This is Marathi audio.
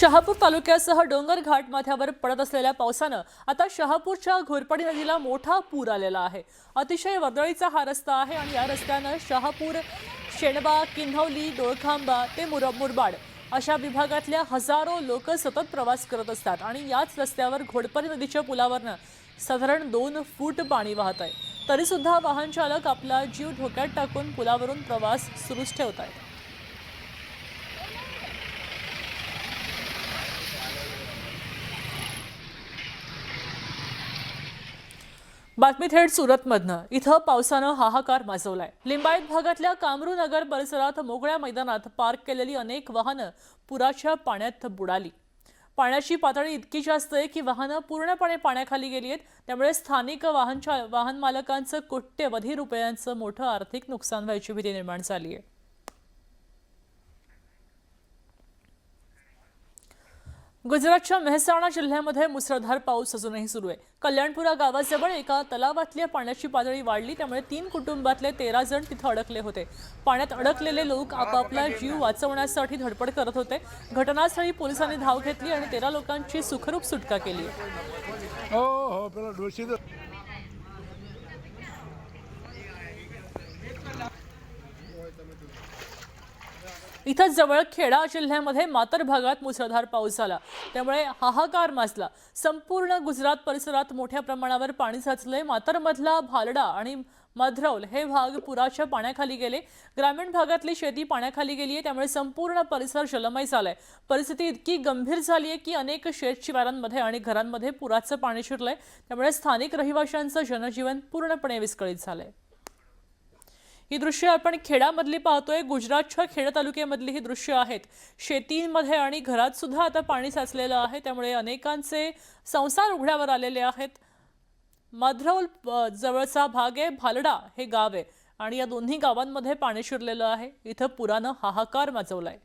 शहापूर तालुक्यासह डोंगर घाट माथ्यावर पडत असलेल्या पावसानं आता शहापूरच्या घोरपडी नदीला मोठा पूर आलेला आहे। अतिशय वर्दळीचा हा रस्ता आहे आणि या रस्त्यानं शहापूर, शेणबा, किन्हवली, डोळखांबा ते मुरबाड अशा विभागातल्या हजारो लोक सतत प्रवास करत असतात आणि याच रस्त्यावर घोरपडी नदीच्या पुलावरनं साधारण 2 फूट पाणी वाहत आहे। तरी सुद्धा वाहन चालक आपला जीव धोक्यात टाकून पुलावरून प्रवास सुरूच ठेवतात। बातमी थेट सुरतमधनं। इथं पावसानं हाहाकार माजवलाय। लिंबायत भागातल्या कामरू नगर परिसरात मोकळ्या मैदानात पार्क केलेली अनेक वाहनं पुराच्या पाण्यात बुडाली। पाण्याची पातळी इतकी जास्त आहे की वाहनं पूर्णपणे पाण्याखाली गेली आहेत। त्यामुळे स्थानिक वाहन मालकांचं कोट्यवधी रुपयांचं मोठं आर्थिक नुकसान व्हायची भीती निर्माण झाली आहे। गुजरातच्या मेहसाणा जिल्ह्यामध्ये मुसळधार पाऊस अजूनही सुरू आहे। कल्याणपुरा गावाजवळ एका तलावातल्या पाण्याची पातळी वाढली, त्यामुळे 3 कुटुंबातले 13 जण तिथे अडकले होते। पाण्यात अडकलेले लोक आपापला जीव वाचवण्यासाठी धडपड करत होते। घटनास्थळी पोलिसांनी धाव घेतली आणि 13 लोकांची सुखरूप सुटका केली। इथं जवळ खेडा जिल्ह्यामध्ये मातर भागात मुसळधार पाऊस झाला, त्यामुळे हाहाकार माजला। संपूर्ण गुजरात परिसरात मोठ्या प्रमाणावर पाणी साचले। मातरमधला भालडा आणि मधरौल हे भाग पुराच्या पाण्याखाली गेले। ग्रामीण भागातली शेती पाण्याखाली गेली आहे, त्यामुळे संपूर्ण परिसर जलमय झालाय। परिस्थिती इतकी गंभीर झाली आहे की अनेक शेतशिवारांमध्ये आणि घरांमध्ये पुराचं पाणी शिरलंय, त्यामुळे स्थानिक रहिवाशांचं जनजीवन पूर्णपणे विस्कळीत झालंय। ही दृश्य आपण खेडामधली पाहतोय। गुजरातच्या खेड तालुक्यामधली ही दृश्य आहेत। शेतीमध्ये आणि घरात सुद्धा आता पाणी साचलेलं आहे, त्यामुळे अनेकांचे संसार उघड्यावर आलेले आहेत। मधरौल जवळचा भाग आहे, भालडा हे गाव आहे आणि या दोन्ही गावांमध्ये पाणी शिरलेलं आहे। इथं पुरानं हाहाकार माजवलाय।